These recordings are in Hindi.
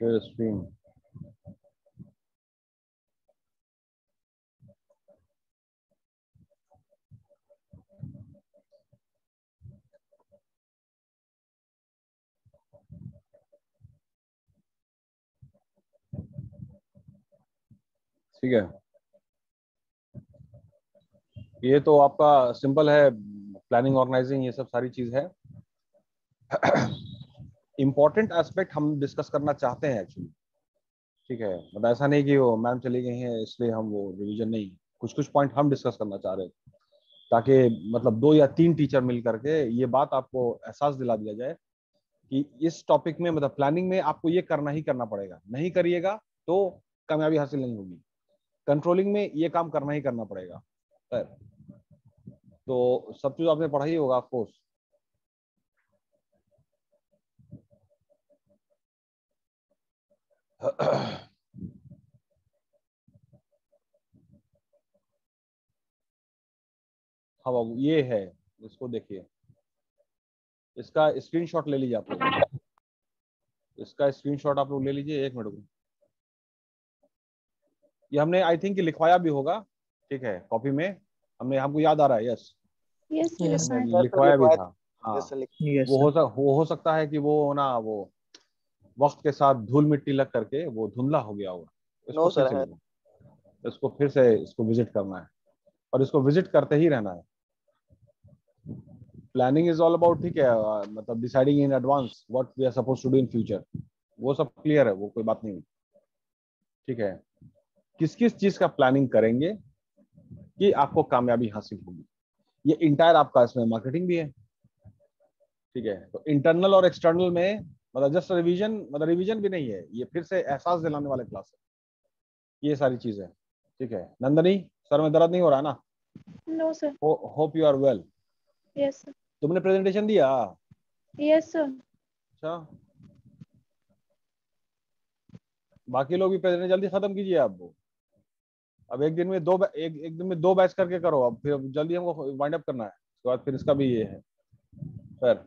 Share screen. ठीक है, ये तो आपका सिंपल है, प्लानिंग ऑर्गेनाइजिंग ये सब सारी चीज है। इंपॉर्टेंट एस्पेक्ट हम डिस्कस करना चाहते हैं एक्चुअली। ठीक है, मतलब ऐसा नहीं कि वो मैम चली गई हैं इसलिए हम वो रिवीजन नहीं, कुछ कुछ पॉइंट हम डिस्कस करना चाह रहे हैं ताकि मतलब 2 या 3 टीचर मिल करके ये बात आपको एहसास दिला दिया जाए कि इस टॉपिक में मतलब प्लानिंग में आपको ये करना ही करना पड़ेगा, नहीं करिएगा तो कामयाबी हासिल नहीं होगी। कंट्रोलिंग में ये काम करना ही करना पड़ेगा। तो सब चीज आपने पढ़ा ही होगा ऑफकोर्स। हाँ बाबू, ये है, इसको देखिए, इसका स्क्रीनशॉट ले लीजिए आप लोग, इसका स्क्रीनशॉट आप लोग ले लीजिए, 1 मिनट को। ये हमने आई थिंक लिखवाया भी होगा, ठीक है, कॉपी में हमने, हमको याद आ रहा है। Yes, yes Yes, sir. हमने लिखवाया भी था। हाँ, yes, वो sir. वो हो सकता है कि वो ना वो वक्त के साथ धूल मिट्टी लग करके वो धुंधला हो गया होगा। इसको No, फिर sir, से है. लीजिए, इसको फिर से इसको विजिट करना है और इसको विजिट करते ही रहना है। प्लानिंग इज ऑल अबाउट, ठीक है, मतलब deciding in advance what we are suppose to do in future, वो सब क्लियर है, वो कोई बात नहीं। ठीक है, किस किस चीज का प्लानिंग करेंगे कि आपको कामयाबी हासिल होगी, ये इंटायर आपका इसमें मार्केटिंग भी है। ठीक है, तो इंटरनल और एक्सटर्नल में मतलब जस्ट रिवीजन, मतलब रिवीजन भी नहीं है, ये फिर से एहसास दिलाने वाले क्लास है, ये सारी चीजें। ठीक है नंदनी, सर में दर्द नहीं हो रहा है ना? No sir. Hope you are well. Yes sir. तुमने प्रेजेंटेशन दिया? Yes sir. अच्छा, बाकी लोग भी प्रेजेंटेशन जल्दी खत्म कीजिए आप। वो अब एक दिन में एक दिन में 2 बैच करके करो, अब फिर जल्दी हमको वाइंड अप करना है, उसके बाद फिर इसका भी ये है सर।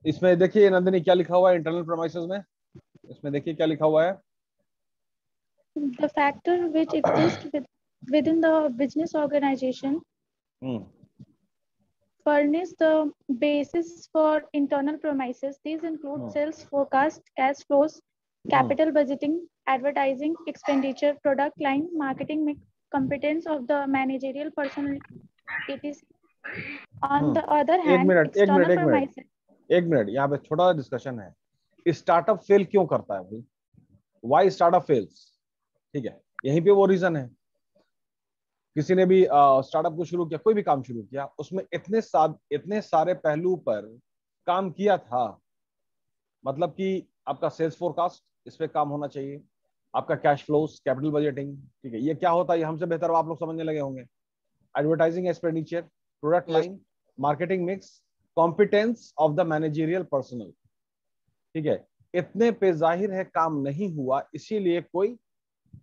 इसमें देखिए नंदिनी क्या लिखा हुआ है इंटरनल प्रोमाइसेस में, इसमें देखिए क्या लिखा हुआ है। The factor which exist within the business organization furnish the basis for internal premises. These include sales forecast, cash flows, capital budgeting, advertising expenditure, product line, marketing mix, competence of the managerial personnel, etc. On the other एक hand, मिनट एक मिनट external एक मिनट premises. एक मिनट, यहाँ पे छोटा डिस्कशन है। स्टार्टअप फेल क्यों करता है भाई? Why startup fails? ठीक है, यहीं पे वो रीजन है। किसी ने भी स्टार्टअप को शुरू किया, कोई भी काम शुरू किया, उसमें इतने सारे पहलू पर काम किया था। मतलब कि आपका सेल्स फोरकास्ट, इस पे काम होना चाहिए, आपका कैश फ्लोस, कैपिटल बजटिंग। ठीक है, ये क्या होता है ये हमसे बेहतर आप लोग समझने लगे होंगे। Advertising expenditure, product Yes. Line, marketing mix, competence of the managerial personal. ठीक है, इतने पे जाहिर है काम नहीं हुआ, इसीलिए कोई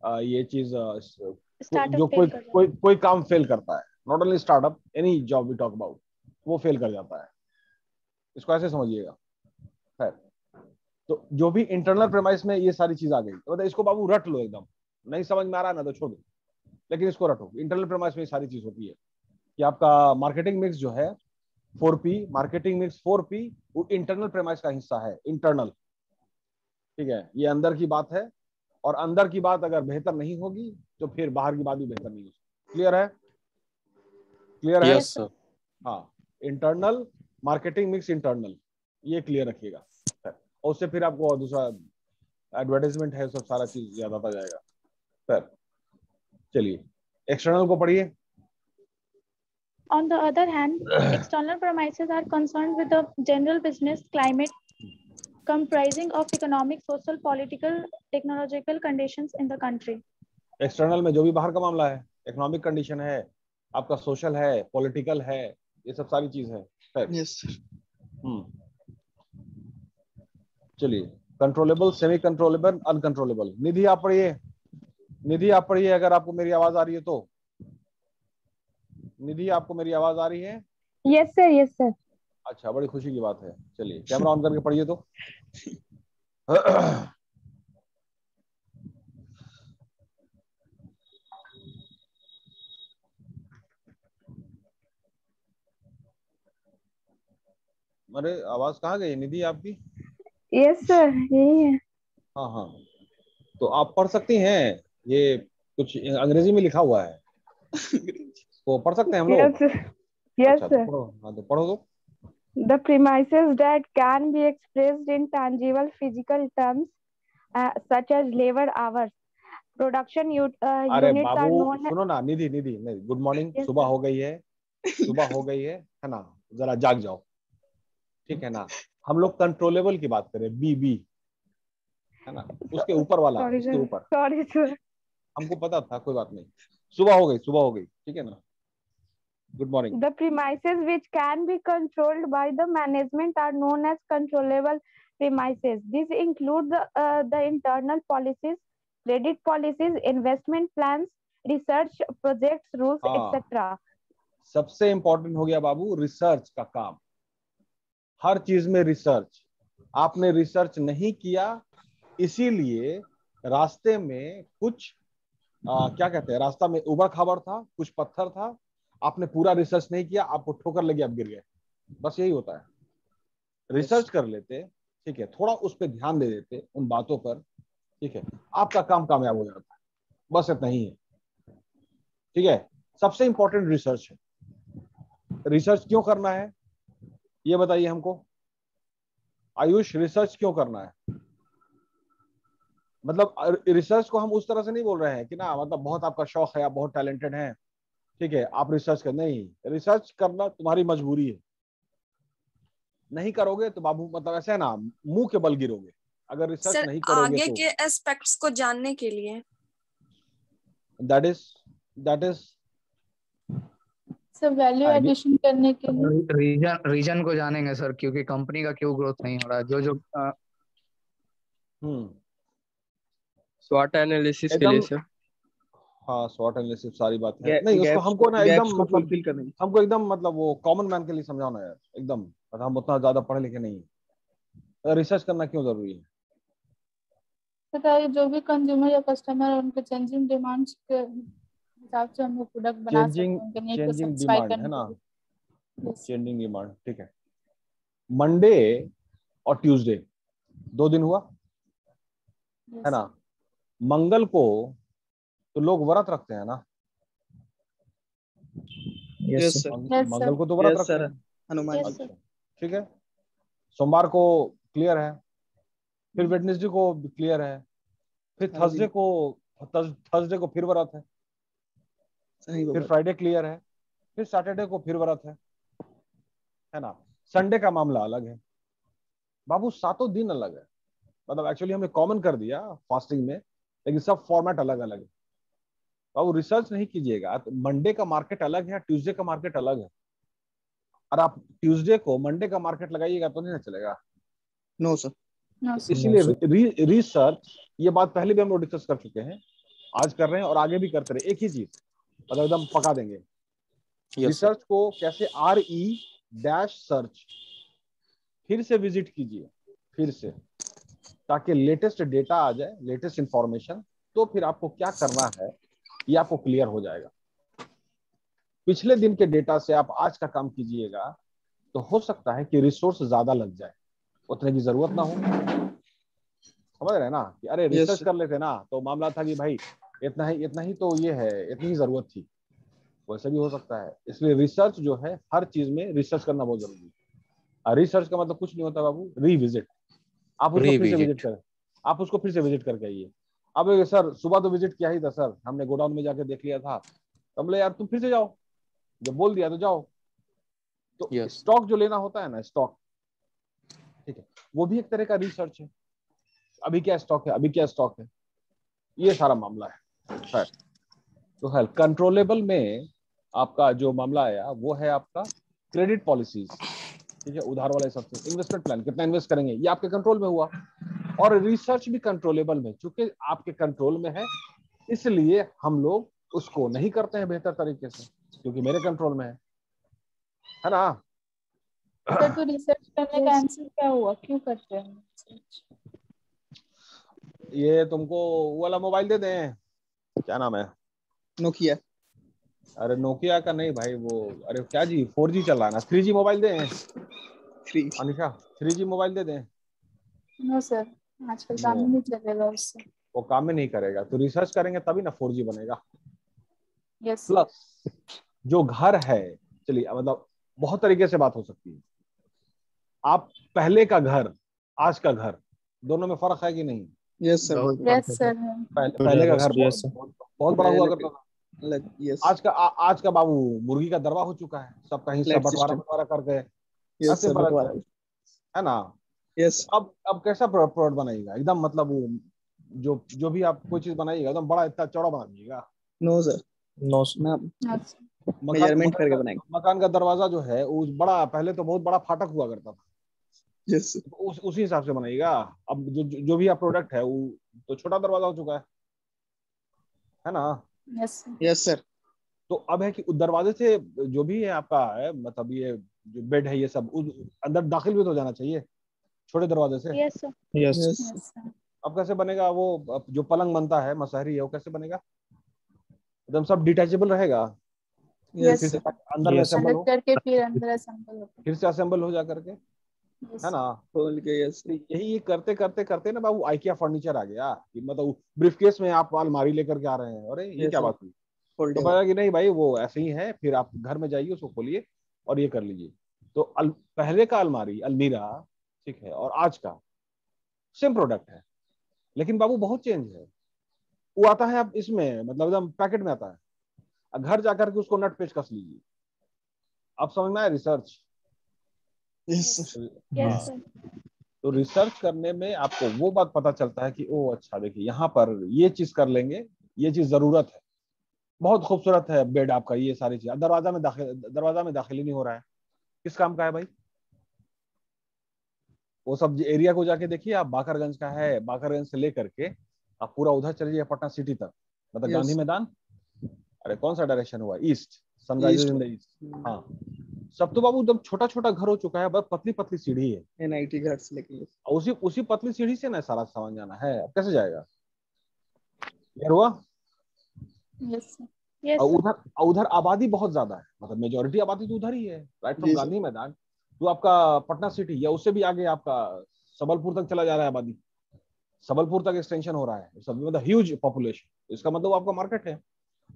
ये चीज Startup जो fail कर जाता कोई काम फेल करता है। Not only startup, any job we talk about, वो फेल कर जाता है। इसको ऐसे समझिएगा। खैर, तो जो भी इंटरनल प्रेमाइस में ये सारी चीज आ गई, तो मतलब इसको बाबू रट लो एकदम। नहीं समझ में आ रहा है ना तो छोड़ दो, लेकिन इसको रटो। इंटरनल प्रेमाइस में ये सारी चीज होती है कि आपका मार्केटिंग मिक्स जो है 4P, मार्केटिंग मिक्स 4P, वो इंटरनल प्रेमाइस का हिस्सा है, इंटरनल। ठीक है, ये अंदर की बात है, और अंदर की बात अगर बेहतर नहीं होगी तो फिर बाहर की बात भी बेहतर नहीं होगी। क्लियर है? क्लियर है? Yes, Yes, sir. हाँ, इंटरनल मार्केटिंग मिक्स इंटरनल, ये क्लियर रखिएगा। और उससे फिर आपको दूसरा एडवर्टाइजमेंट है, सब सारा चीज याद आता जाएगा। सर चलिए एक्सटर्नल को पढ़िए। On the other hand, external premises are concerned with the general business climate comprising of economic, social, political, technological conditions in the country. External में जो भी बाहर का मामला है, इकोनॉमिक कंडीशन है, आपका सोशल है, पॉलिटिकल है, ये सब सारी चीज है। Yes, sir. चलिए, कंट्रोलेबल, सेमी कंट्रोलेबल, अनकंट्रोलेबल। निधि आप पढ़िए, निधि आप पढ़िए अगर आपको मेरी आवाज आ रही है तो। निधि आपको मेरी आवाज आ रही है? Yes sir, yes sir. अच्छा, बड़ी खुशी की बात है। चलिए कैमरा ऑन करके पढ़िए तो। अरे आवाज कहाँ गई निधि आपकी? यस सर, यही है। हाँ हाँ, तो आप पढ़ सकती हैं, ये कुछ अंग्रेजी में लिखा हुआ है, तो पढ़ सकते हैं हम लोग? यस, यस अच्छा तो सर। पढ़ो, हाँ तो पढ़ो तो। The premises that can be expressed in tangible physical terms, such as labor hours. Production अरे units बाबू are known. सुनो ना, निधि निधि नहीं, गुड मॉर्निंग, Yes, सुबह sir. हो गई है, सुबह हो गई है ना, जरा जाग जाओ, ठीक है ना। हम लोग कंट्रोलेबल की बात करें, बी बी, है ना, उसके ऊपर वाला, Sorry, उसके sir. ऊपर। Sorry, sir. हमको पता था, कोई बात नहीं, सुबह हो गई, सुबह हो गई, ठीक है ना। Good morning. The premises which can be controlled by the management are known as controllable premises. These include the internal policies, credit policies, investment plans, research projects, rules, हाँ, etc. सबसे इंपॉर्टेंट हो गया बाबू रिसर्च का काम। हर चीज में रिसर्च, आपने रिसर्च नहीं किया, इसीलिए रास्ते में कुछ क्या कहते हैं, रास्ता में उबड़ खाबड़ था, कुछ पत्थर था, आपने पूरा रिसर्च नहीं किया, आपको ठोकर लगी, आप गिर गए। बस यही होता है। रिसर्च कर लेते, ठीक है, थोड़ा उस पर ध्यान दे देते उन बातों पर, ठीक है, आपका काम कामयाब हो जाता है। बस इतना ही है, ठीक है। सबसे इंपॉर्टेंट रिसर्च है। रिसर्च क्यों करना है ये बताइए हमको, आयुष, रिसर्च क्यों करना है? मतलब रिसर्च को हम उस तरह से नहीं बोल रहे हैं कि ना, मतलब बहुत आपका शौक है, आप बहुत टैलेंटेड हैं, ठीक है, आप रिसर्च कर, नहीं, रिसर्च करना तुम्हारी मजबूरी है। नहीं करोगे तो बाबू, मतलब ऐसे है ना, मुंह के बल गिरोगे अगर रिसर्च सर नहीं करोगे आगे तो। के एस्पेक्ट्स को जानने के लिए। That is, that is sir value idea. Addition करने के लिए। रीजन रीजन को जानेंगे सर, क्योंकि कंपनी का क्यों ग्रोथ नहीं हो रहा है, जो जो हम्म, स्वॉट एनालिसिस के लिए एकदम, सर, हाँ स्वॉट एनालिसिस सारी बात है, नहीं उसको गैप्स हमको ना गैप्स एकदम को मतलब, फुलफिल करने। हमको एकदम मतलब वो कॉमन मैन के लिए समझाना है यार, एकदम, मतलब हम उतना ज्यादा पढ़े लिखे नहीं है। रिसर्च करना क्यों जरूरी है? पता है, जो भी कंज्यूमर या कस्टमर है उनके चेंजिंग डिमांड्स के हिसाब से हम लोग प्रोडक्ट बना चेंजिंग, सकते हैं, उनके नीड को चेंजिंग सेटिस्फाई डिमांड है करने ना, के लिए। Yes. चेंजिंग डिमांड, ठीक है। मंडे और ट्यूसडे 2 दिन हुआ, है Yes. ना। मंगल को तो लोग व्रत रखते हैं ना, यस सर, Yes, sir. मंगल को तो व्रत यस रखते सर, हैं। हनुमान Yes, जी। sir. अच्छा, ठीक है। सोमवार को क्लियर है, फिर वेडनेसडे को क्लियर है, फिर हाँ जी, थर्सडे को, थर्सडे को फिर व्रत है, सही फिर बात। फ्राइडे क्लियर है, फिर सैटरडे को फिर व्रत है ना। संडे का मामला अलग है बाबू, 7 दिन अलग है, मतलब एक्चुअली हमने कॉमन कर दिया फास्टिंग में, लेकिन सब फॉर्मेट अलग अलग है बाबू। रिसर्च नहीं कीजिएगा तो मंडे का मार्केट अलग है, ट्यूसडे का मार्केट अलग है, और आप ट्यूसडे को मंडे का मार्केट लगाइएगा तो नहीं ना चलेगा। No sir. No, तो sir. इसीलिए रिसर्च, ये बात पहले भी हम लोग डिस्कस कर चुके हैं, आज कर रहे हैं और आगे भी करते रहे, एक ही चीज, मतलब एकदम पका देंगे। Yes sir. रिसर्च को कैसे, RE-सर्च फिर से विजिट कीजिए, फिर से, ताकि लेटेस्ट डेटा आ जाए, लेटेस्ट इंफॉर्मेशन, तो फिर आपको क्या करना है ये आपको क्लियर हो जाएगा। पिछले दिन के डेटा से आप आज का काम कीजिएगा तो हो सकता है कि रिसोर्स ज्यादा लग जाए, उतने की जरूरत ना हो। समझ रहे हैं ना, कि अरे यस रिसर्च सर। कर लेते ना तो मामला था कि भाई इतना ही तो ये है, इतनी ही जरूरत थी, वैसे भी हो सकता है। इसलिए रिसर्च जो है, हर चीज में रिसर्च करना बहुत जरूरी है। रिसर्च का मतलब कुछ नहीं होता बाबू, रिविजिट, आप उसको फिर से विजिट रिविजिट। करें, आप उसको फिर से विजिट करके आइए। अब सर सुबह तो विजिट किया ही था सर, हमने गोडाउन में जाके देख लिया था, तो बोले यार तुम फिर से जाओ, जब बोल दिया तो जाओ। तो यस। स्टॉक जो लेना होता है ना, स्टॉक, ठीक है, वो भी एक तरह का रिसर्च है। अभी क्या स्टॉक है, अभी क्या स्टॉक है, ये सारा मामला है। तो है कंट्रोलेबल में आपका जो मामला आया वो है आपका क्रेडिट पॉलिसीज, ठीक है, उधार वाले सबसे, इन्वेस्टमेंट प्लान कितना इन्वेस्ट करेंगे ये आपके कंट्रोल में हुआ, और रिसर्च भी कंट्रोलेबल में, चूंकि आपके कंट्रोल में है, इसलिए हम लोग उसको नहीं करते हैं बेहतर तरीके से, क्योंकि मेरे कंट्रोल में है ना। सर तो रिसर्च करने का आंसर क्या हुआ, क्यों करते हैं research? ये तुमको वो वाला मोबाइल दे दें, क्या नाम है, नोकिया। अरे नोकिया का नहीं भाई, वो अरे क्या जी 4G चल रहा है ना, 3G मोबाइल दें फ्री। अनिशा, 3G मोबाइल दे दें। नो सर, आजकल नो, काम ही नहीं चलेगा उससे। वो काम में नहीं करेगा, तो रिसर्च करेंगे तभी ना 4G बनेगा। Yes sir. प्लस जो घर है, चलिए मतलब बहुत तरीके से बात हो सकती है। आप पहले का घर, आज का घर, दोनों में फर्क है कि नहीं? Yes sir. बहुत यस फर्क है सर। पहले का घर Yes, sir. बहुत बड़ा हुआ पहले करता था। अलग। यस। आज का बाबू मुर्गी का दरबा हो चुका है, सबका हिस्सा फ्लैट बंटवारा सिस्टम। बंटवारा करके, यस सर, सिंपल बंटवारा। है ना। यस। अब कैसा प्रोडक्ट बनाइएगा, एकदम मतलब वो जो भी आप कोई चीज बनाइएगा एकदम बड़ा इतना चौड़ा बना दीजिएगा। No sir. No sir. ना, मकान मेजरमेंट मकान करके का बनाएंगे। मकान का दरवाजा जो है वो बड़ा, पहले तो बहुत बड़ा फाटक हुआ करता था, यस सर। उसी हिसाब से बनाइएगा। अब जो भी आप प्रोडक्ट है वो तो छोटा दरवाजा हो चुका है ना। Yes sir. Yes sir. तो अब है कि उस दरवाजे से जो भी है आपका है, मतलब ये जो बेड है ये सब अंदर दाखिल भी तो जाना चाहिए छोटे दरवाजे से। Yes, sir. Yes. Yes sir. अब कैसे बनेगा वो, अब जो पलंग बनता है मसहरी है वो कैसे बनेगा, एकदम सब डिटैचेबल रहेगा, यस फिर से सर। अंदर में असेंबल अलग हो, करके फिर अंदर असेंबल होता फिर से असेंबल हो जा करके, है। यस है ना। खोल के। यस तो सर। यही करते करते करते ना बाबू आइकिया फर्नीचर आ गया, कि मतलब ब्रीफकेस में आप अलमारी लेकर के आ रहे हैं, अरे ये यस क्या सर। बात हुई। तो फोल्डेबल। पता कि नहीं भाई वो ऐसे ही है, फिर आप घर में जाइए उसको खोलिए और ये कर लीजिए। तो पहले का अलमारी अलमीरा, ठीक है, और आज का सेम प्रोडक्ट है, लेकिन बाबू बहुत चेंज है। वो आता है अब इसमें मतलब एकदम पैकेट में आता है, अब घर जाकर के उसको नट पेच कस लीजिए। आप समझ में आए रिसर्च। Yes sir. Yes, हाँ, sir. तो रिसर्च करने में आपको वो बात पता चलता है कि ओ अच्छा देखिए यहाँ पर ये चीज कर लेंगे, ये चीज जरूरत है, बहुत खूबसूरत है बेड आपका, ये सारी चीज दरवाजा में दाखिल ही नहीं हो रहा है, किस काम का है भाई। वो सब एरिया को जाके देखिए आप, बाकरगंज का है, बाकरगंज से लेकर के आप पूरा उधर चलिए पटना सिटी तक, मतलब गांधी यस। मैदान, अरे कौन सा डायरेक्शन हुआ, east, Sunrisers east. In the east. हाँ, सब तो बाबू एकदम छोटा छोटा घर हो चुका है, बस पतली पतली सीढ़ी है, एनआईटी घर से लेके। और उसी पतली सीढ़ी से ना सारा सामान जाना है, अब कैसे जाएगा। क्लियर हुआ। Yes sir. Yes, और sir. उधर आबादी बहुत ज्यादा है, मतलब मेजोरिटी आबादी तो उधर ही है, right from ji sir. Gandhi Maidan तो आपका पटना सिटी, या उससे भी आगे आपका सबलपुर तक चला जा रहा है आबादी, सबलपुर तक एक्सटेंशन हो रहा है, सब मतलब ह्यूज पॉपुलेशन, इसका मतलब आपका मार्केट है,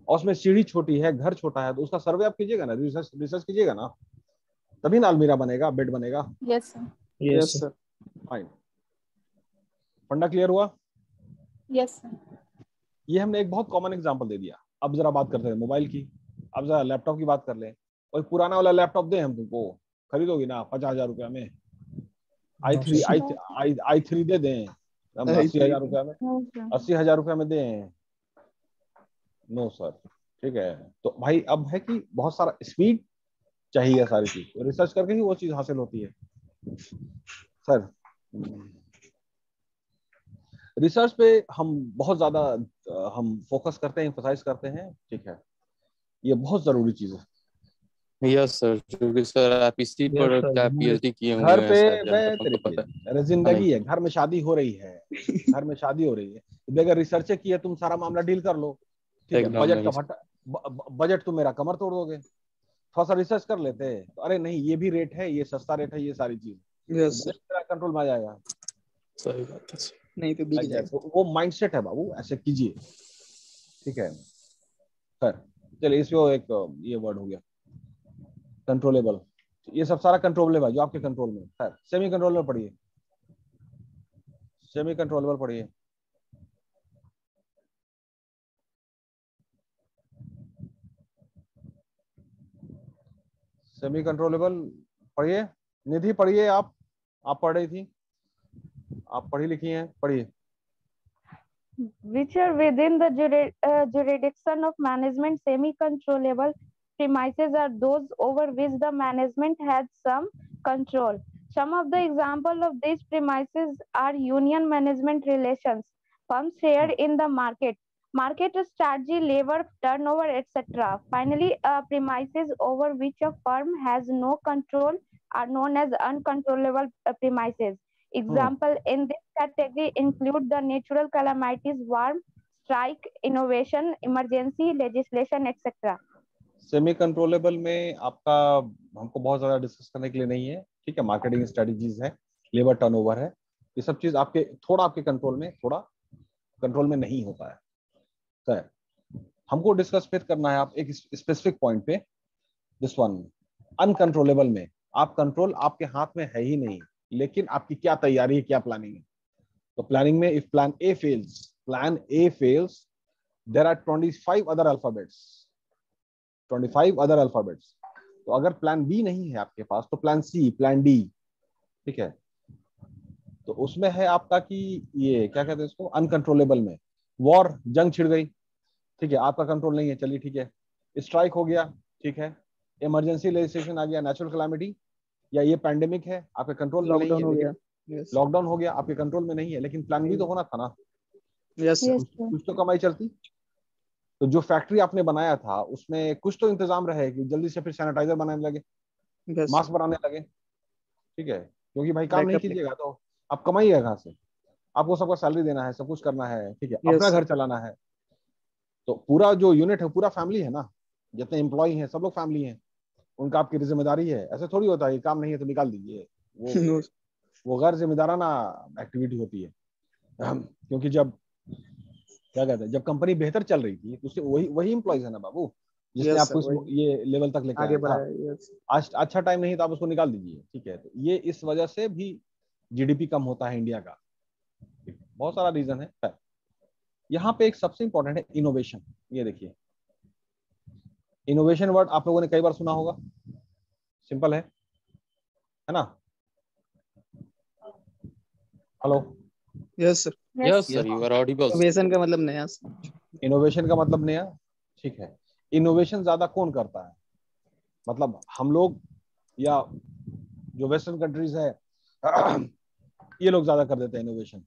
और उसमें सीढ़ी छोटी है, घर छोटा है, तो उसका सर्वे आप कीजिएगा ना, रिसर्च कीजिएगा ना, तभी ना अलमीरा बनेगा, बेड बनेगा। Yes sir. Yes sir. Fine, फंडा क्लियर हुआ। Yes sir. ये हमने एक बहुत कॉमन एग्जांपल दे दिया। अब जरा बात करते हैं मोबाइल की, अब जरा लैपटॉप की बात कर लें। और पुराना वाला लैपटॉप दे हम तुमको, खरीदोगी ना 50,000 रुपया में, I know three sir. I I three दे दें हम, आई 80,000 रुपया में, नो सर। 80,000 रुपया में दें। नो सर, ठीक है। तो भाई अब है कि बहुत सारा स्पीड चाहिए, सारी चीज रिसर्च करके ही वो चीज हासिल होती है सर। रिसर्च पे हम बहुत ज्यादा हम फोकस करते हैं, एम्फसाइज करते हैं, ठीक है, ये बहुत जरूरी चीज है। यस सर, क्योंकि सर आप इसी यस पर सर। क्या पीएचडी किए घर हुए हैं पे सर, जहाँ मैं तक हमको तरीके, पता है। अरे जिंदगी है, घर में शादी हो रही है, घर में शादी हो रही है, बगैर रिसर्च किए तुम सारा मामला डील कर लो, ठीक है, एकदम बजट का नहीं सर। भट्टा, बजट तो मेरा कमर तोड़ दोगे। थोड़ा सा रिसर्च कर लेते, तो अरे नहीं ये भी रेट है, ये सस्ता रेट है, ये सारी चीज, तो यस बजट सर। मेरा कंट्रोल में आ जाएगा। सही बात है सर। नहीं तो बिक Like that. जाएगा। तो वो माइंडसेट है बाबू, ऐसे कीजिए, ठीक है सर। चलिए इसमें वो एक ये वर्ड हो गया कंट्रोलेबल, ये सब सारा कंट्रोलेबल है जो आपके कंट्रोल में है। सेमी कंट्रोलेबल पढ़िए, सेमी कंट्रोलेबल पढ़िए। सेमी कंट्रोलेबल पढ़िए, निधि पढ़िए, आप पढ़ रही थी, आप पढ़ी लिखी हैं, पढ़िए। Which are within the jurisdiction of management. Semi-controllable premises are those over which the management has some control. Some of the examples of these premises are union management relations, firms shared in the market strategy, labor turnover, etc. Finally, premises over which a firm has no control are known as uncontrollable premises. Example in this category include the natural calamities, war, strike, innovation, emergency, legislation, etc. Semi controllable में आपका हमको बहुत ज्यादा डिस्कस करने के लिए नहीं है, ठीक है। मार्केटिंग स्ट्रेटजीज है, लेबर टर्नओवर है, ये सब चीज आपके थोड़ा आपके कंट्रोल में, थोड़ा कंट्रोल में नहीं होता है। तो हमको डिस्कस फिर करना है आप एक स्पेसिफिक पॉइंट पे, दिस वन अनकंट्रोलेबल में। आप कंट्रोल आपके हाथ में है ही नहीं, लेकिन आपकी क्या तैयारी है, क्या प्लानिंग है। तो प्लानिंग में if plan A fails there are 25 other alphabets, 25 other alphabets. तो अगर प्लान बी नहीं है आपके पास तो प्लान सी, प्लान डी, ठीक है। तो उसमें है आपका कि ये क्या कहते हैं इसको, अनकंट्रोलेबल में वॉर, जंग छिड़ गई, ठीक है, आपका कंट्रोल नहीं है, चलिए ठीक है। स्ट्राइक हो गया, ठीक है। इमरजेंसी लेजिस्लेशन आ गया, नेचुरल कैलामिटी, या ये पैंडेमिक है, आपके कंट्रोल में नहीं लॉकडाउन हो है, गया। यस लॉकडाउन हो गया, आपके कंट्रोल में नहीं है, लेकिन प्लान बी तो होना था ना, यस Yes, sir. कुछ तो कमाई चलती। तो जो फैक्ट्री आपने बनाया था उसमें कुछ तो इंतजाम रहे कि जल्दी से फिर सैनिटाइजर बनाने लगे, यस मास्क बनाने लगे, ठीक है। क्योंकि भाई काम नहीं Backup कीजिएगा तो आप कमाइएगा कहाँ से, आपको सबका सैलरी देना है, सब कुछ करना है, ठीक है, Yes, अपना sir. घर चलाना है। तो पूरा जो यूनिट है पूरा फैमिली है ना, जितने एम्प्लॉय हैं सब लोग फैमिली हैं, उनका आपकी जिम्मेदारी है। ऐसे थोड़ी होता है काम नहीं है तो निकाल दीजिए, No, वो गैर जिम्मेदाराना एक्टिविटी होती है। क्योंकि जब क्या कहते हैं, जब कंपनी बेहतर चल रही थी तो उसके वही एम्प्लॉयज है ना बाबू, जिसने Yes, आपको sir, वही। ये लेवल तक लेके आगे आया था। बढ़ाया। यस आज अच्छा टाइम नहीं तो आप उसको निकाल दीजिए, ठीक है। तो ये इस वजह से भी जीडीपी कम होता है इंडिया का, बहुत सारा रीजन है। यहाँ पे एक सबसे इंपॉर्टेंट है इनोवेशन। ये देखिए, इनोवेशन वर्ड आप लोगों ने कई बार सुना होगा, सिंपल है ना। Hello, yes sir. Yes sir, you are audible. Innovation का मतलब नया। इनोवेशन का मतलब नया, ठीक है। इनोवेशन ज्यादा कौन करता है, मतलब हम लोग या जो वेस्टर्न कंट्रीज है ये लोग ज्यादा कर देते हैं इनोवेशन।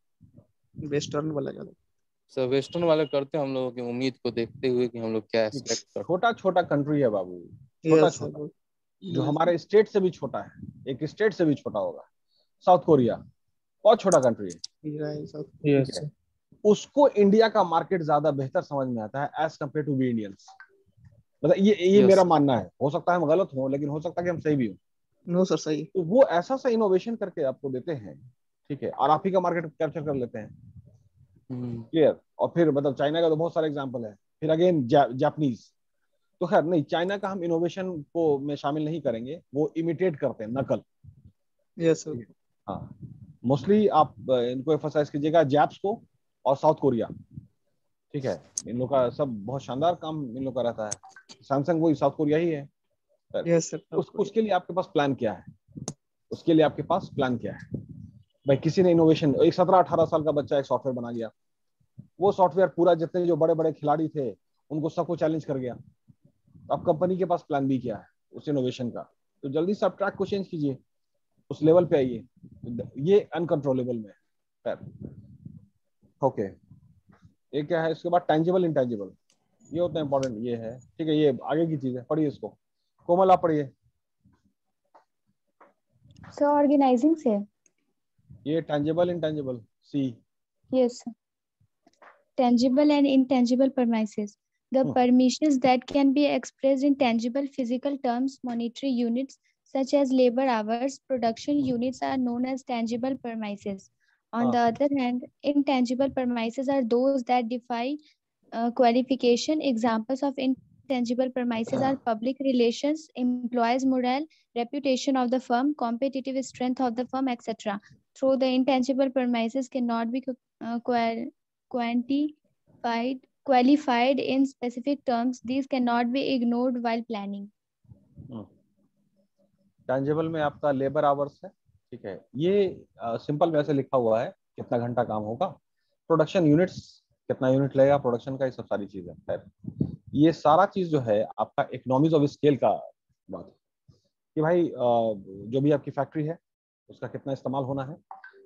वेस्टर्न वाला का सर वेस्टर्न वाले करते हैं हम लोगों की उम्मीद को देखते हुए कि हम लोग क्या एक्सपेक्ट करते छोटा छोटा कंट्री है बाबू, छोटा यस छोटा, सर। जो हमारे स्टेट से भी छोटा है, एक स्टेट से भी छोटा होगा। साउथ कोरिया बहुत छोटा कंट्री है, यस ठीक है। उसको इंडिया का मार्केट ज्यादा बेहतर समझ में आता है as compare to we Indians. मतलब ये Yes. मेरा मानना है, हो सकता है हम गलत हो, लेकिन हो सकता है कि हम सही भी हो। नो सर सही। तो वो ऐसा सा इनोवेशन करके आपको देते हैं, ठीक है, और आप ही का मार्केट कैप्चर कर लेते हैं, क्लियर। और फिर मतलब चाइना का तो बहुत सारे एग्जांपल है, फिर अगेन जापानीज। तो खैर नहीं, चाइना का हम इनोवेशन को में शामिल नहीं करेंगे, वो इमिटेट करते हैं, नकल। Yes sir. हाँ, मोस्टली आप इनको एम्फसाइज कीजिएगा, जैप्स को और साउथ कोरिया, ठीक है। इन लोग का सब बहुत शानदार काम इन लोग का रहता है। सैमसंग वही साउथ कोरिया ही है। Yes sir. उसके लिए आपके पास प्लान क्या है, उसके लिए आपके पास प्लान क्या है। भाई किसी ने इनोवेशन, एक 17-18 साल का बच्चा एक सॉफ्टवेयर बना गया, वो सॉफ्टवेयर पूरा जितने जो बड़े बड़े खिलाड़ी थे उनको सबको चैलेंज कर गया। अब कंपनी के पास प्लान बी क्या है उस इनोवेशन का, तो जल्दी से आप ट्रैक को चेंज कीजिए, उस लेवल पे आइए। ये अनकंट्रोलेबल में है। ओके, ये क्या है, इसके बाद टेंजिबल इंटेंजिबल, ये होता है इंपॉर्टेंट, ये है, ठीक है। ये आगे की चीज है, पढ़िए इसको, कोमल आप पढ़िए। So organizing से ये tangible intangible, see. yes, tangible and intangible premises. The permissions that can be expressed in tangible physical terms, monetary units such as labor hours, production units are known as tangible premises. On the other hand, intangible premises are those that defy qualification. Examples of intangible premises are public relations, employees' morale, reputation of the firm, competitive strength of the firm, etc. Though the intangible premises cannot be qualified in specific terms, these cannot be ignored while planning. Tangible में आपका लेबर आवर्स है, ठीक है। ये सिंपल वैसे लिखा हुआ है, कितना घंटा काम होगा। प्रोडक्शन यूनिट्स, कितना यूनिट लगेगा प्रोडक्शन का, ये सब सारी चीजें है। ये सारा चीज जो है आपका इकोनॉमीज ऑफ स्केल का बात है कि भाई जो भी आपकी फैक्ट्री है उसका कितना इस्तेमाल होना है,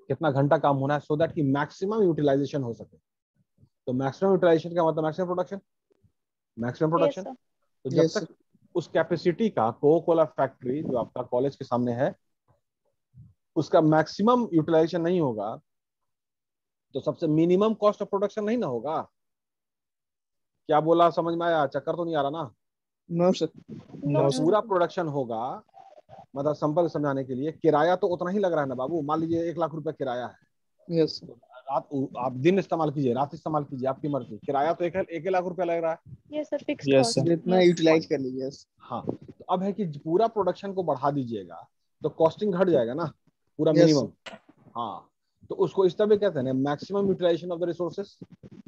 कितना घंटा काम होना है, सो दैट कि मैक्सिमम यूटिलाइजेशन हो सके। तो मैक्सिमम यूटिलाइजेशन का मतलब मैक्सिमम प्रोडक्शन, मैक्सिमम प्रोडक्शन। तो जब तक उस कैपेसिटी का, कोको कोला फैक्ट्री जो आपका कॉलेज के सामने है, उसका मैक्सिमम यूटिलाइजेशन नहीं होगा तो सबसे मिनिमम कॉस्ट ऑफ प्रोडक्शन नहीं ना होगा। क्या बोला, समझ में आया? चक्कर तो नहीं आ रहा ना? No sir. जब पूरा प्रोडक्शन होगा, मतलब सिंपल समझाने के लिए, किराया तो उतना ही लग रहा है ना बाबू। मान लीजिए 1 लाख रुपए किराया है, यस तो रात आप दिन इस्तेमाल कीजिए, रात इस्तेमाल कीजिए, आपकी मर्जी, किराया तो एक लाख रुपया लग रहा है। ये sir fixed Yes, cost. sir. जितना यूटिलाइज कर लीजिए। यस हाँ, तो अब है कि पूरा प्रोडक्शन को बढ़ा दीजिएगा तो कॉस्टिंग घट जाएगा ना, पूरा Yes, मिनिमम। हाँ, तो उसको इस तरह कहते हैं maximum utilization of the resources,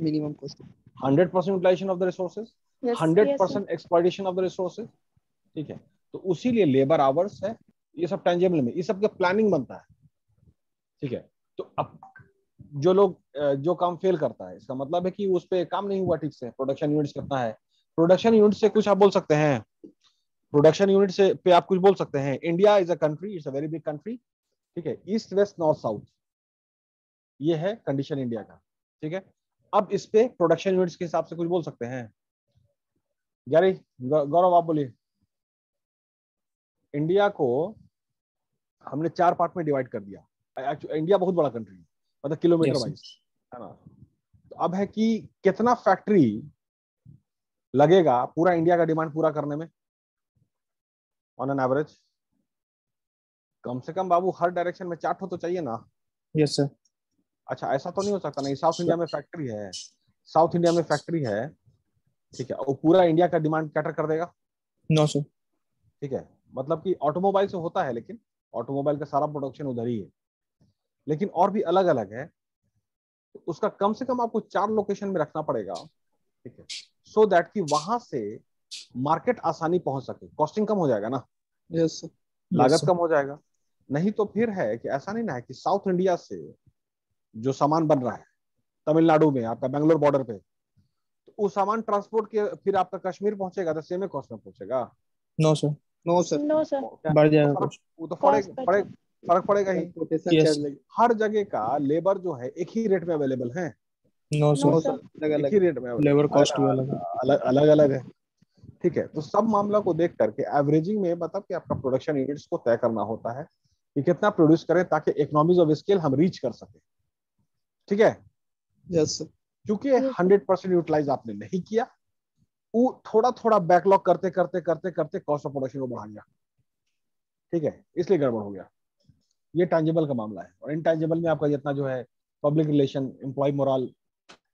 minimum cost. 100% utilization of the resources, Yes. 100% exploitation of the resources. ठीक है, तो उसी लिए लेबर आवर्स है, ये सब टेंजिबल में, ये सब का प्लानिंग बनता है। ठीक है, तो अब जो लोग जो काम फेल करता है, इसका मतलब है कि उस पर काम नहीं हुआ ठीक से। प्रोडक्शन यूनिट्स कितना है, प्रोडक्शन यूनिट से कुछ आप बोल सकते हैं, प्रोडक्शन यूनिट से पे आप कुछ बोल सकते हैं। India is a country, it's a very big country. ठीक है, ईस्ट वेस्ट नॉर्थ साउथ, ये है कंडीशन इंडिया का। ठीक है, अब इस पे प्रोडक्शन यूनिट्स के हिसाब से कुछ बोल सकते हैं। गौरव आप बोलिए। इंडिया को हमने 4 पार्ट में डिवाइड कर दिया। इंडिया बहुत बड़ा कंट्री है, मतलब किलोमीटर Yes, वाइज, है ना। तो अब है कि कितना फैक्ट्री लगेगा पूरा इंडिया का डिमांड पूरा करने में ऑन एन एवरेज। कम से कम बाबू हर डायरेक्शन में 4 तो चाहिए ना। Yes, sir. अच्छा, ऐसा तो नहीं हो सकता नहीं, साउथ इंडिया में फैक्ट्री है, साउथ इंडिया में फैक्ट्री है, ठीक है, वो पूरा इंडिया का डिमांड कैटर कर देगा? No, sir. ठीक है, मतलब कि ऑटोमोबाइल से होता है, लेकिन ऑटोमोबाइल का सारा प्रोडक्शन उधर ही है, लेकिन और भी अलग अलग है, तो उसका कम से कम आपको 4 लोकेशन में रखना पड़ेगा। ठीक है, सो दैट कि वहां से मार्केट आसानी पहुंच सके, कॉस्टिंग कम हो जाएगा ना, यस सर। लागत sir. कम हो जाएगा। नहीं तो फिर है कि ऐसा नहीं ना है कि साउथ इंडिया से जो सामान बन रहा है तमिलनाडु में, आपका बेंगलोर बॉर्डर पे, तो वो सामान ट्रांसपोर्ट के फिर आपका कश्मीर पहुंचेगा तो सेम कॉस्ट में पहुंचेगा? No, sir. No sir. No sir, बढ़ जाएगा फर्क, कुछ। वो तो कॉस्ट फर्क पड़ेगा ही। Transportation Yes. चार्ज लगेगा। हर जगह का लेबर जो है एक ही रेट में अवेलेबल है? No, sir. नो सर, अलग एक अलग। ही रेट में लेबर कॉस्ट भी अलग है। अलग अलग है। ठीक है, तो सब मामला को देख करके एवरेजिंग में मतलब कि आपका प्रोडक्शन यूनिट्स को तय करना होता है कि कितना प्रोड्यूस करें ताकि इकोनॉमीज ऑफ स्केल हम रीच कर सके। ठीक है, यस सर। क्योंकि 100% यूटिलाइज आपने नहीं किया, वो थोड़ा थोड़ा बैकलॉग करते करते करते करते कॉस्ट ऑफ प्रोडक्शन को बढ़ा गया। ठीक है, इसलिए गड़बड़ हो गया। ये टैंजिबल का मामला है। और इनटैंजिबल में आपका जितना जो है public relation, employ moral,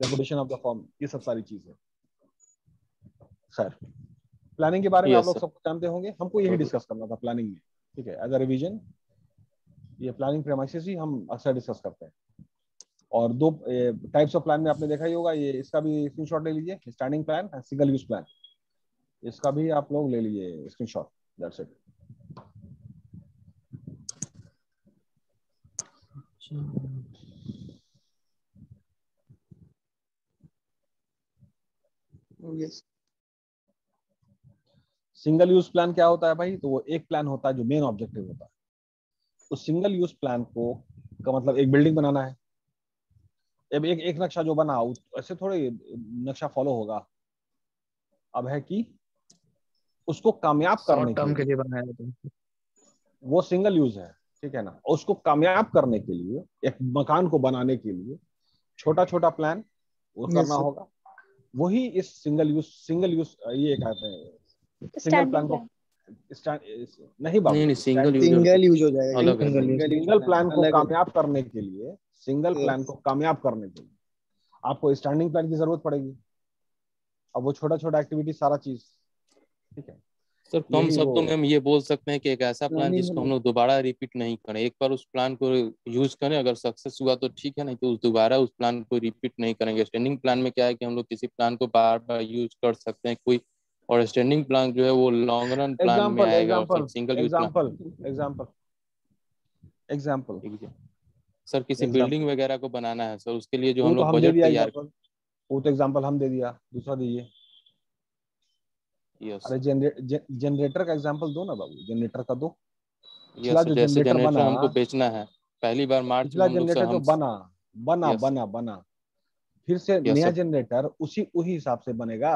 reputation of the firm, ये सब सारी चीजें। सर, प्लानिंग के बारे में Yes, आप लोग sir. सब जानते होंगे, हमको यही डिस्कस करना था प्लानिंग में। ठीक है, एज अ रिवीजन, ये प्लानिंग प्रेमाइसेस ही हम अक्सर डिस्कस करते हैं। और 2 टाइप्स ऑफ प्लान में आपने देखा ही होगा, ये इसका भी स्क्रीनशॉट ले लीजिए, standing plan and single use plan, इसका भी आप लोग ले लीजिए screenshot. That's it. Yes. Single use plan क्या होता है भाई? तो वो एक प्लान होता है जो मेन ऑब्जेक्टिव होता है। उस सिंगल यूज प्लान को का मतलब एक बिल्डिंग बनाना है। अब एक नक्शा जो बना, ऐसे थोड़े नक्शा फॉलो होगा। अब है कि उसको कामयाब करने शॉर्ट टर्म के के लिए, लिए बनाया था। वो सिंगल यूज है, ठीक है ना। और उसको कामयाब करने के लिए, एक मकान को बनाने के लिए छोटा छोटा प्लान वो Yes, करना sir. होगा। वही इस सिंगल यूज ये कहते हैं सिंगल स्टैंडिंग प्लान को नहीं नहीं बाबू, नहीं, सिंगल यूज सिंगल यूज हो जाएगा। अलग है। सिंगल प्लान को अलग है। कामयाब करने के लिए, सिंगल Yes. प्लान को कामयाब करने के लिए आपको स्टैंडिंग प्लान की जरूरत पड़ेगी। अब वो छोटा छोटा एक्टिविटी सारा चीज, ठीक है। सर कम यही शब्दों वो में हम ये बोल सकते हैं कि एक ऐसा प्लान Planning जिसको हम में- लोग दोबारा रिपीट नहीं करें। एक बार उस प्लान को यूज करें, अगर सक्सेस हुआ तो ठीक है, नहीं तो दोबारा उस प्लान को रिपीट नहीं करेंगे। स्टैंडिंग प्लान में क्या है कि हम लोग किसी प्लान को बार बार यूज कर सकते हैं कोई, और स्टैंडिंग प्लान जो है वो लॉन्ग रन प्लान में आएगा, और सब single use plan. Example sir किसी Example. बिल्डिंग वगैरह को बनाना है सर, उसके लिए जो वो हम तो लोग हम दे बजट दिया तैयार। एग्जाम्पल, वो तो एग्जाम्पल हम दे दिया, दूसरा दीजिए। यस अरे जनरेटर का एग्जाम्पल दो ना बाबू, जनरेटर का दो। पिछला यस, जो जैसे जनरेटर जनरेटर बना, हमको बेचना है, पहली बार मार्च में पिछला हम लोग जनरेटर जो बना बना Yes. बना बना फिर से Yes, नया sir. जनरेटर उसी हिसाब से बनेगा,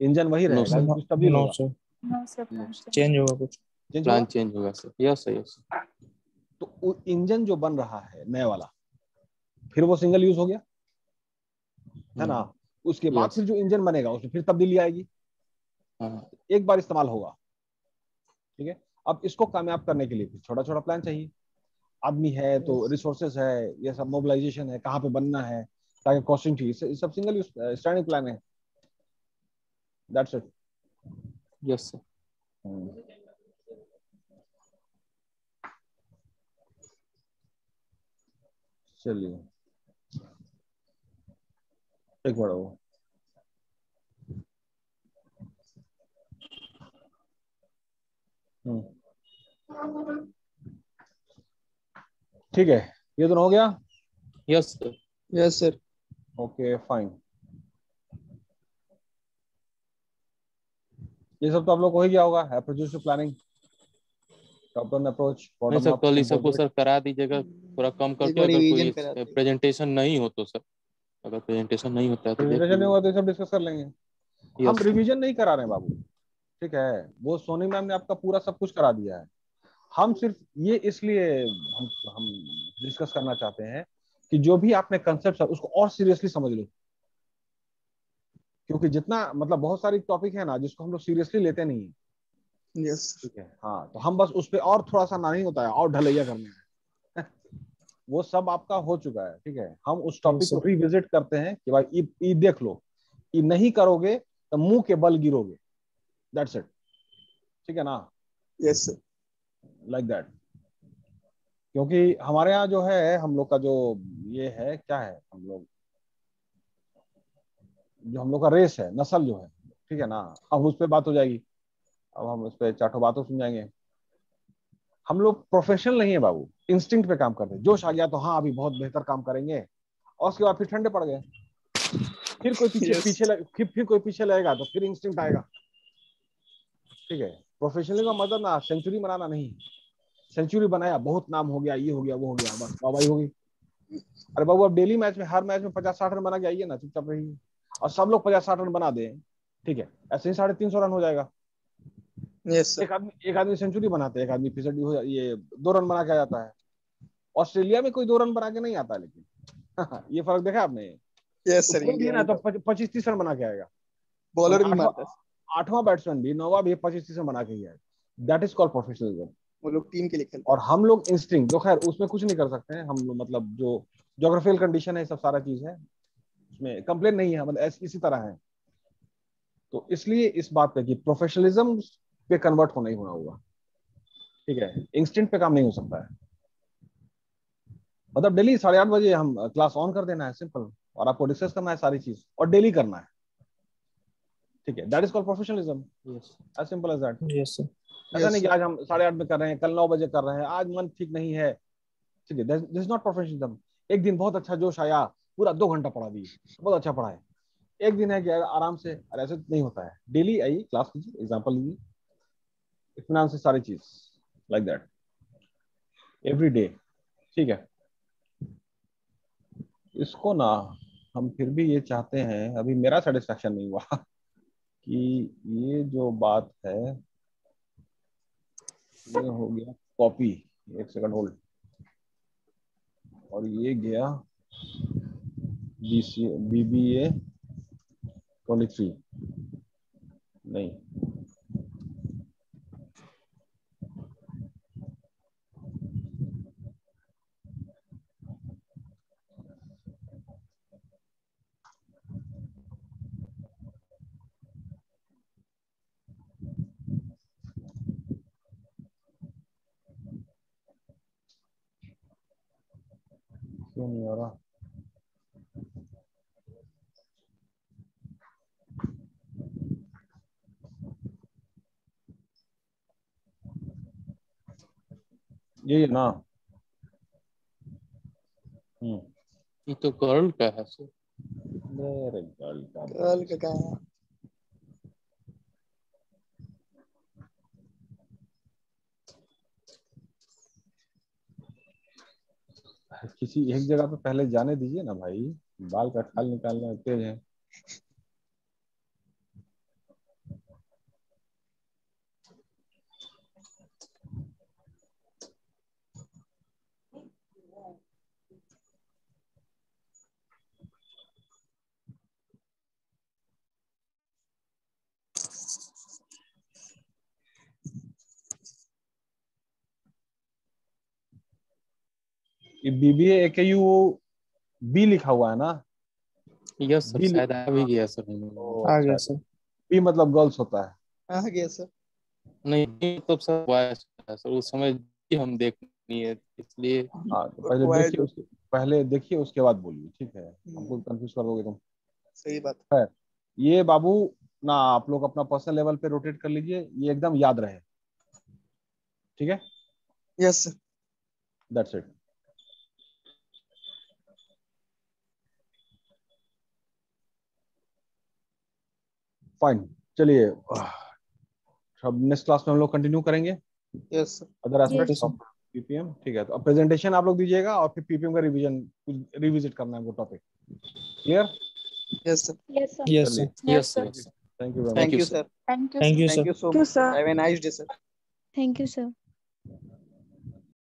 इंजन वही No, रहेगा, sir. कुछ तब्दील होगा? Sir No, sir, plan change. Change होगा कुछ, चेंज प्लान होगा। चेंज होगा सर। Yes sir, yes. तो इंजन जो बन रहा है नया वाला, फिर वो सिंगल यूज हो गया है ना, उसके बाद Yes. फिर जो इंजन बनेगा उसमें फिर तब्दीली आएगी, हाँ, एक बार इस्तेमाल होगा। ठीक है, अब इसको कामयाब करने के लिए फिर छोटा छोटा प्लान चाहिए। आदमी है तो रिसोर्सेस है, ये सब मोबिलाइजेशन है, कहाँ पे बनना है, ताकि कॉस्टिंग चाहिए, ये सब सिंगल यूज स्टैंडिंग प्लान है। That's it. yes sir. चलिए एक बार वो ठीक है, ये दोनों हो गया। Yes sir. Yes, sir. Okay fine, ये सब तो आप लोग को हो ही गया होगा। Approach to planning, top down approach, नहीं बॉटम सर, अप, कल ही सबको कंपोजिट। सर करा दीजिएगा, थोड़ा कम एक करके। बार अगर रिवीजन कोई कराते हैं। प्रेजेंटेशन नहीं हो तो सर, अगर प्रेजेंटेशन नहीं होता है तो देख प्रेजेंटेशन नहीं लीजिए। हुआ तो ये सब डिस्कस कर लेंगे। हम यस सर। रिवीजन नहीं करा रहे हैं बाबू, ठीक है, वो सोनी मैम ने आपका पूरा सब कुछ करा दिया है। हम सिर्फ ये इसलिए हम डिस्कस करना चाहते हैं कि जो भी आपने कंसेप्ट है उसको और सीरियसली समझ लो, क्योंकि जितना मतलब बहुत सारी टॉपिक है ना जिसको हम लोग सीरियसली लेते नहीं है। Yes. ठीक है, हाँ, तो हम बस उस पर और थोड़ा सा ना नहीं होता है और ढलैया करने हैं वो सब आपका हो चुका है। ठीक है, हम उस टॉपिक को रिविजिट करते हैं कि भाई ये देख लो, ये नहीं करोगे तो मुंह के बल गिरोगे। That's it. ठीक है ना, Yes, sir. Like that. क्योंकि हमारे यहाँ जो है, हम लोग का जो ये है क्या है, हम लोग का रेस है, नस्ल जो है, ठीक है ना, अब उस पर बात हो जाएगी। अब हम उस पर चारों बातों सुन जाएंगे। हम लोग प्रोफेशनल नहीं है बाबू, इंस्टिंक्ट पे काम करते हैं। जोश आ गया तो हाँ अभी बहुत बेहतर काम करेंगे, और उसके बाद फिर ठंडे पड़ गए, फिर कोई पीछे Yes. पीछे लग, फिर कोई पीछे लगेगा तो फिर इंस्टिंक्ट आएगा। ठीक है, प्रोफेशनल का मतलब ना सेंचुरी बनाना नहीं, सेंचुरी बनाया बहुत नाम हो गया, ये हो गया वो हो गया, बस वाहवाही होगी। अरे बाबू अब डेली मैच में, हर मैच में 50-60 रन बना के आइए ना, चुपचाप रहिए, और सब लोग 50-60 रन बना दें, ठीक है, ऐसे ही 350 रन हो जाएगा। Yes, sir. एक आदमी सेंचुरी बनाते हैं, एक आदमी फिसड्डी हो ये 2 रन बना के आ जाता है। ऑस्ट्रेलिया में कोई 2 रन बना के नहीं आता, लेकिन ये फर्क देखा आपने। Yes, तो sir. कोई भी है India ना में तो तो 25-30 रन बना के आएगा, और बॉलर भी आठवां मारता है। आठवां बैट्समैन भी, नौवां भी 25-30 रन बना के ही आएगा। That is called professionalism. वो लोग टीम के लिए खेलते और हम लोग इंस्टिंक्ट, जो खैर उसमें कुछ नहीं कर सकते हैं हम लोग, मतलब जो जोग्राफिकल कंडीशन है, सब सारा चीज है, उसमें कंप्लेन नहीं है, मतलब इसी तरह है। तो इसलिए इस बात पे कि प्रोफेशनलिज्म पे कन्वर्ट होना ही होना होगा। ठीक है, इंस्टिंक्ट पे काम नहीं हो सकता है। मतलब डेली 8:30 बजे हम क्लास ऑन कर देना है, सिंपल, और आपको डिस्कस करना है सारी चीज, और डेली करना है। ठीक है, that is called professionalism, yes as simple as that. Yes sir. हैं। ऐसा Yes, नहीं कि sir. आज हम 8:30 में कर रहे हैं, कल 9 बजे कर रहे हैं, आज मन ठीक नहीं है। ठीक है, दिस इज नॉट प्रोफेशनलिज्म। एक दिन बहुत अच्छा जोश आया, पूरा 2 घंटा पढ़ा दी, बहुत अच्छा पढ़ा है। एक दिन है कि आराम से, और ऐसे नहीं होता है। डेली आइए, क्लास कीजिए, एग्जाम्पल लीजिए, इत्मीनान से सारी चीज, लाइक दैट, एवरी डे। ठीक है, इसको ना हम फिर भी ये चाहते हैं, अभी मेरा सेटिस्फेक्शन नहीं हुआ कि ये जो बात है, ये हो गया कॉपी, एक सेकंड होल्ड, और ये गया BBA 23, नहीं, क्यों नहीं आ रहा। ये ना, ये तो कर्ल का है सर। मेरे गल का कल का कहाँ है? किसी एक जगह पे पहले जाने दीजिए ना भाई, बाल का खाल निकालने में तेज है। BBA AKU B लिखा हुआ है ना? यस सर, B शायद आ भी गया सर। आ गया सर। B मतलब गर्ल्स होता है। आ गया सर। नहीं मतलब सर बॉयज सर, उस समय भी हम देखनी है इसलिए। हाँ तो पहले Required. देखिए पहले देखिए उसके बाद बोलिए, ठीक है? हमको कंफ्यूज कर दोगे तुम। सही बात। है ये बाबू ना, आप लोग अपना पर्सनल लेवल पे रोटेट कर लीजिए, ये एकदम याद रहे, ठीक है? Yes sir. That's it. Fine, चलिए अब नेक्स्ट क्लास में हम लोग कंटिन्यू करेंगे yes sir. Other aspects Yes. Of ppm, ठीक है? तो अब प्रेजेंटेशन आप लोग दीजिएगा और फिर पीपीएम का रिवीजन, कुछ रिविजिट करना है वो topic. Clear? Yes sir. Yes, sir. Yes चलिए, sir. Yes sir. Thank you very much. Thank you sir. Thank you thank you thank sir. You so Thank you, much. sir. Have a nice day sir. Thank you, sir.